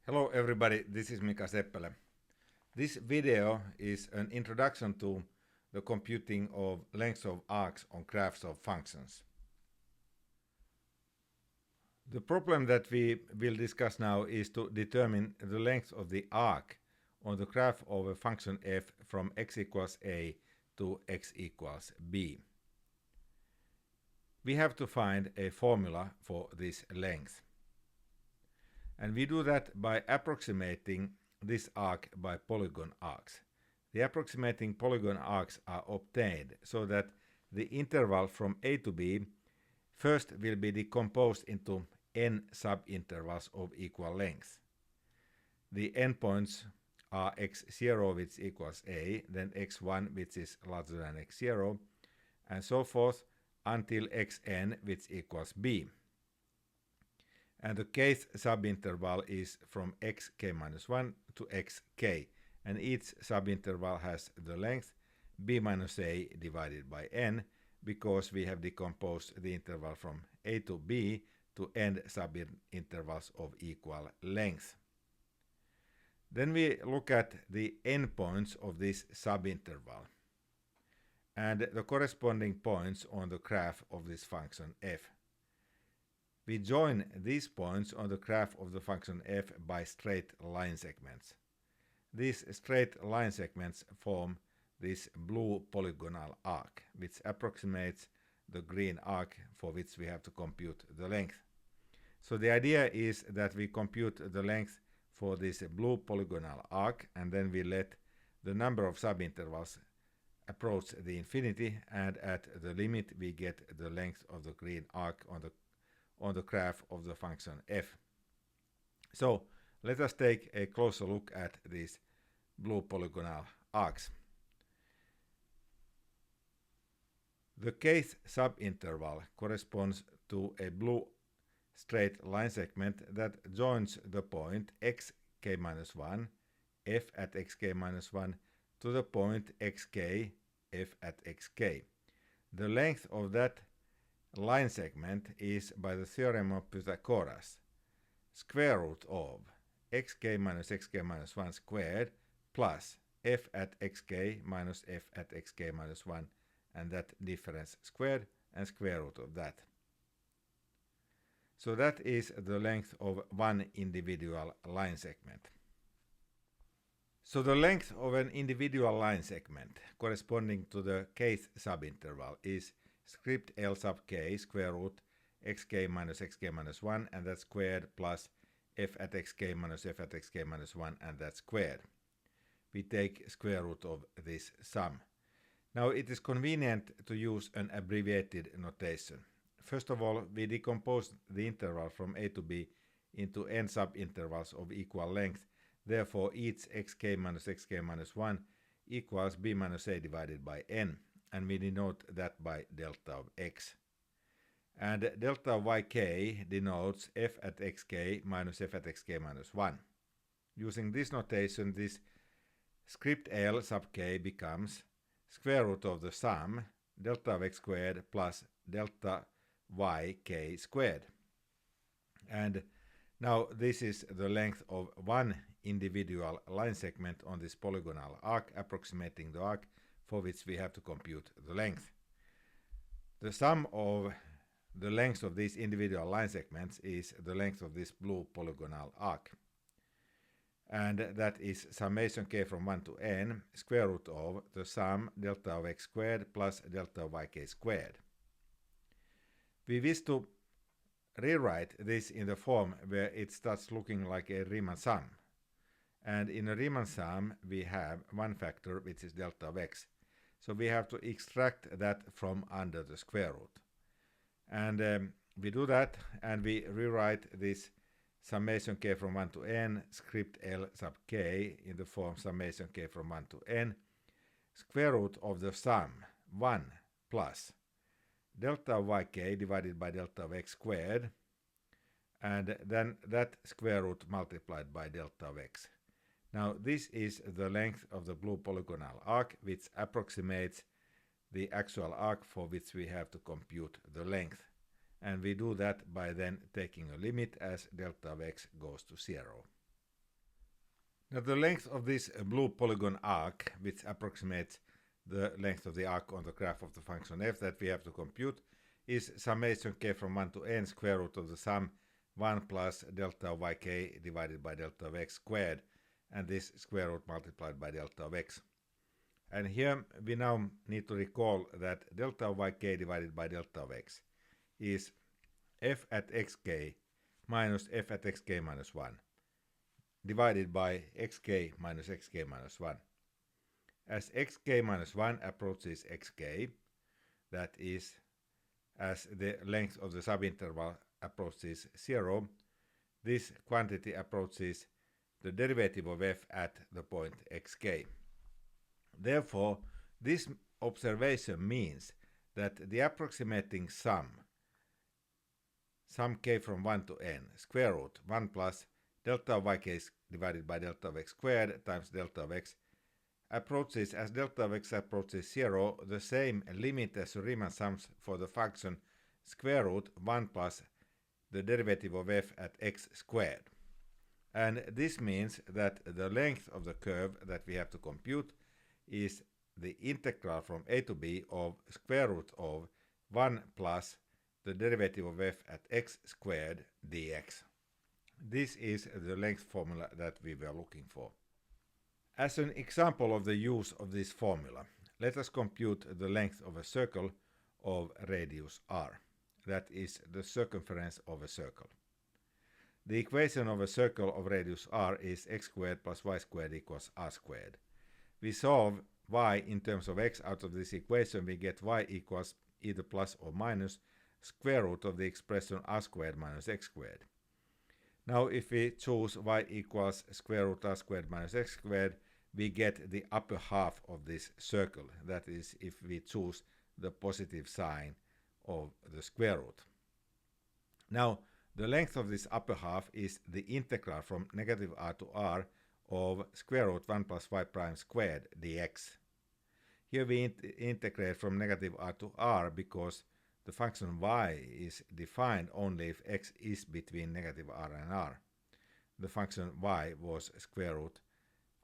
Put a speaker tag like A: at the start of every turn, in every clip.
A: Hello everybody, this is Mika Seppälä. This video is an introduction to the computing of lengths of arcs on graphs of functions. The problem that we will discuss now is to determine the length of the arc on the graph of a function f from x equals a to x equals b. We have to find a formula for this length. And we do that by approximating this arc by polygon arcs. The approximating polygon arcs are obtained so that the interval from a to b first will be decomposed into n subintervals of equal length. The endpoints are x0 which equals a, then x1 which is larger than x0, and so forth until xn which equals b. And the kth subinterval is from xk-1 to xk, and each subinterval has the length b minus a divided by n, because we have decomposed the interval from a to b to n subintervals of equal length. Then we look at the endpoints of this subinterval and the corresponding points on the graph of this function f. We join these points on the graph of the function f by straight line segments. These straight line segments form this blue polygonal arc, which approximates the green arc for which we have to compute the length. So the idea is that we compute the length for this blue polygonal arc, and then we let the number of subintervals approach the infinity, and at the limit we get the length of the green arc on the graph of the function f. So let us take a closer look at these blue polygonal arcs. The kth subinterval corresponds to a blue straight line segment that joins the point xk-1, f at xk-1, to the point xk, f at xk. The length of that line segment is, by the theorem of Pythagoras, square root of xk minus xk minus 1 squared plus f at xk minus f at xk minus 1, and that difference squared and square root of that. So that is the length of one individual line segment. So the length of an individual line segment corresponding to the kth subinterval is script L sub k square root xk minus 1, and that's squared, plus f at xk minus f at xk minus 1, and that's squared. We take square root of this sum. Now it is convenient to use an abbreviated notation. First of all, we decompose the interval from a to b into n subintervals of equal length. Therefore, each xk minus 1 equals b minus a divided by n, and we denote that by delta of x. And delta of yk denotes f at xk minus f at xk minus 1. Using this notation, this script L sub k becomes square root of the sum delta of x squared plus delta yk squared. And now this is the length of one individual line segment on this polygonal arc, approximating the arc for which we have to compute the length. The sum of the length of these individual line segments is the length of this blue polygonal arc. And that is summation k from 1 to n, square root of the sum delta of x squared plus delta of yk squared. We wish to rewrite this in the form where it starts looking like a Riemann sum. And in a Riemann sum we have one factor which is delta of x. So we have to extract that from under the square root. And we do that, and we rewrite this summation k from 1 to n script L sub k in the form summation k from 1 to n square root of the sum 1 plus delta of yk divided by delta of x squared, and then that square root multiplied by delta of x. Now this is the length of the blue polygonal arc, which approximates the actual arc for which we have to compute the length. And we do that by then taking a limit as delta of x goes to 0. Now the length of this blue polygon arc, which approximates the length of the arc on the graph of the function f that we have to compute, is summation k from 1 to n square root of the sum 1 plus delta of yk divided by delta of x squared, and this square root multiplied by delta of x. And here we now need to recall that delta of yk divided by delta of x is f at xk minus f at xk minus 1 divided by xk minus xk minus 1. As xk minus 1 approaches xk, that is, as the length of the subinterval approaches 0, this quantity approaches the derivative of f at the point xk. Therefore, this observation means that the approximating sum k from 1 to n, square root 1 plus delta of yk divided by delta of x squared times delta of x, approaches, as delta of x approaches 0, the same limit as Riemann sums for the function square root 1 plus the derivative of f at x squared. And this means that the length of the curve that we have to compute is the integral from a to b of square root of 1 plus the derivative of f at x squared dx. This is the length formula that we were looking for. As an example of the use of this formula, let us compute the length of a circle of radius r. That is the circumference of a circle. The equation of a circle of radius r is x squared plus y squared equals r squared. We solve y in terms of x out of this equation. We get y equals either plus or minus square root of the expression r squared minus x squared. Now if we choose y equals square root r squared minus x squared, we get the upper half of this circle. That is, if we choose the positive sign of the square root. Now the length of this upper half is the integral from negative r to r of square root 1 plus y prime squared dx. Here we integrate from negative r to r because the function y is defined only if x is between negative r and r. The function y was square root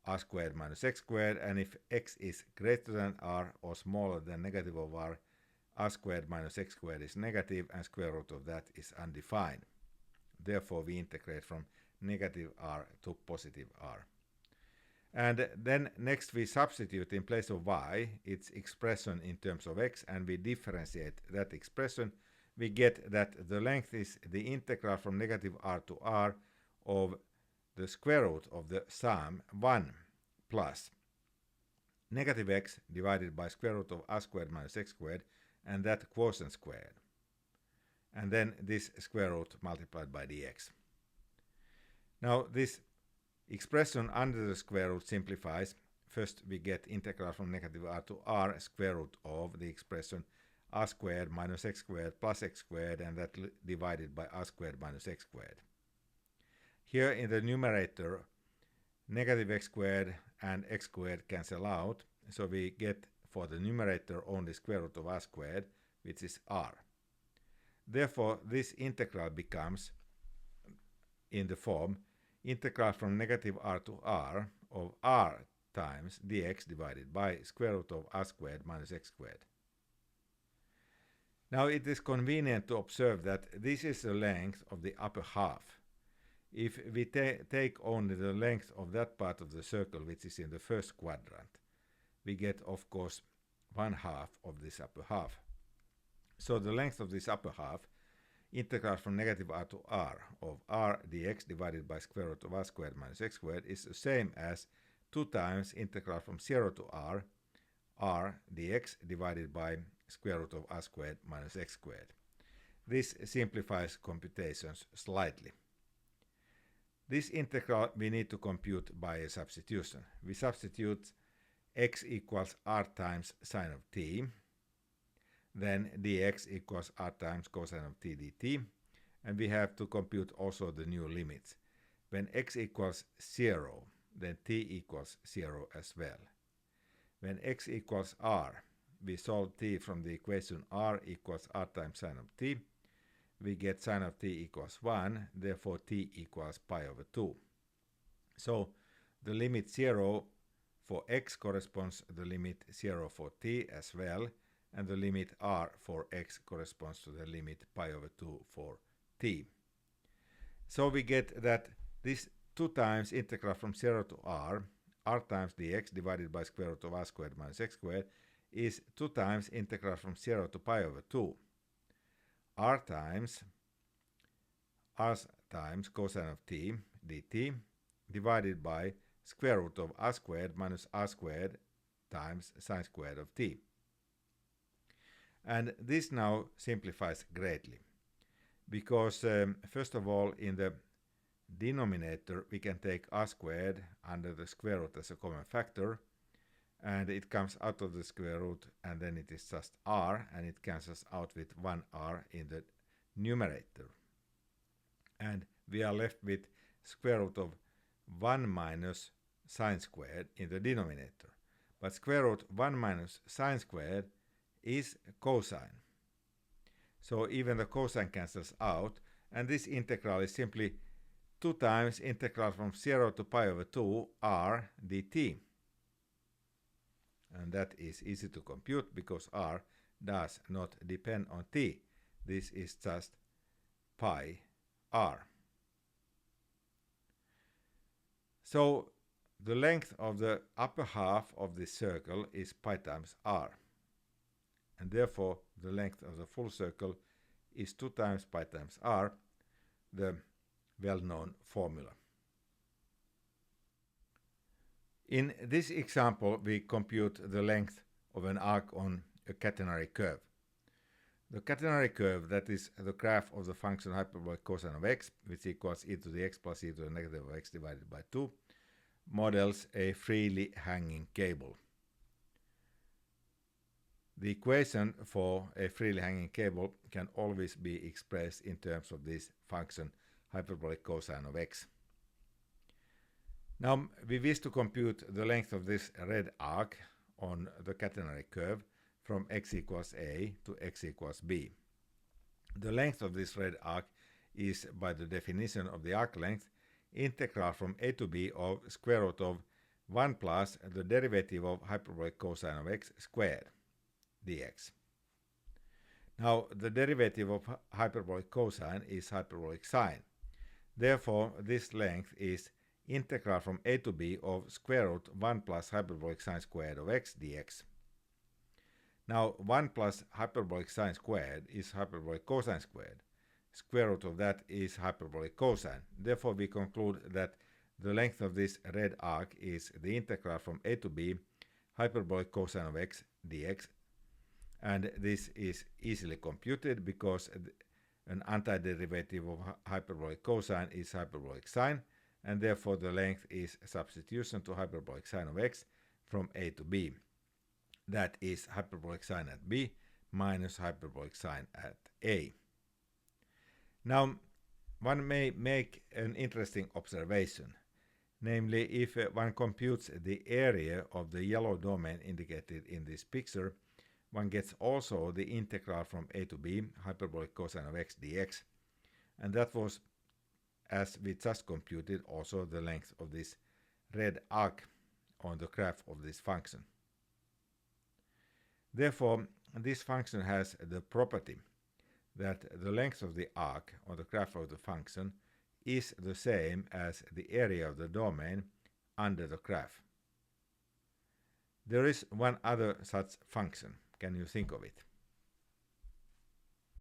A: r squared minus x squared, and if x is greater than r or smaller than negative of r squared minus x squared is negative, and square root of that is undefined. Therefore we integrate from negative r to positive r. And then next we substitute in place of y its expression in terms of x, and we differentiate that expression. We get that the length is the integral from negative r to r of the square root of the sum 1 plus negative x divided by square root of r squared minus x squared, and that quotient squared, and then this square root multiplied by dx. Now this expression under the square root simplifies. First we get integral from negative r to r square root of the expression r squared minus x squared plus x squared, and that divided by r squared minus x squared. Here in the numerator, negative x squared and x squared cancel out, so we get for the numerator only square root of r squared, which is r. Therefore this integral becomes in the form integral from negative r to r of r times dx divided by square root of r squared minus x squared. Now it is convenient to observe that this is the length of the upper half. If we take only the length of that part of the circle which is in the first quadrant, we get of course 1/2 of this upper half. So the length of this upper half, integral from negative r to r of r dx divided by square root of r squared minus x squared, is the same as 2 times integral from 0 to r dx divided by square root of r squared minus x squared. This simplifies computations slightly. This integral we need to compute by a substitution. We substitute x equals r times sine of t, then dx equals r times cosine of t dt, and we have to compute also the new limits. When x equals 0, then t equals 0 as well. When x equals r, we solve t from the equation r equals r times sine of t. We get sine of t equals 1, therefore t equals pi over 2. So the limit 0 for x corresponds to the limit 0 for t as well, and the limit r for x corresponds to the limit pi over 2 for t. So we get that this 2 times integral from 0 to r times dx divided by square root of r squared minus x squared, is 2 times integral from 0 to pi over 2 r times cosine of t dt divided by square root of r squared minus r squared times sine squared of t. And this now simplifies greatly, because first of all, in the denominator we can take r squared under the square root as a common factor, and it comes out of the square root, and then it is just r, and it cancels out with 1r in the numerator. And we are left with square root of 1 minus sine squared in the denominator. But square root 1 minus sine squared is cosine. So even the cosine cancels out, and this integral is simply 2 times integral from 0 to pi over 2 r dt. And that is easy to compute because r does not depend on t. This is just pi r. So the length of the upper half of this circle is pi times r. And therefore the length of the full circle is 2 times pi times r, the well-known formula. In this example, we compute the length of an arc on a catenary curve. The catenary curve, that is the graph of the function hyperbolic cosine of x, which equals e to the x plus e to the negative of x divided by 2, models a freely hanging cable. The equation for a freely hanging cable can always be expressed in terms of this function hyperbolic cosine of x. Now we wish to compute the length of this red arc on the catenary curve from x equals a to x equals b. The length of this red arc is, by the definition of the arc length, integral from a to b of square root of 1 plus the derivative of hyperbolic cosine of x squared dx. Now the derivative of hyperbolic cosine is hyperbolic sine. Therefore this length is integral from a to b of square root 1 plus hyperbolic sine squared of x dx. Now 1 plus hyperbolic sine squared is hyperbolic cosine squared. Square root of that is hyperbolic cosine. Therefore we conclude that the length of this red arc is the integral from a to b hyperbolic cosine of x dx, and this is easily computed because an antiderivative of hyperbolic cosine is hyperbolic sine, and therefore the length is substitution to hyperbolic sine of x from a to b. That is hyperbolic sine at b minus hyperbolic sine at a. Now one may make an interesting observation, namely if one computes the area of the yellow domain indicated in this picture, one gets also the integral from a to b hyperbolic cosine of x dx, and that was, as we just computed, also the length of this red arc on the graph of this function. Therefore this function has the property that the length of the arc on the graph of the function is the same as the area of the domain under the graph. There is one other such function. Can you think of it?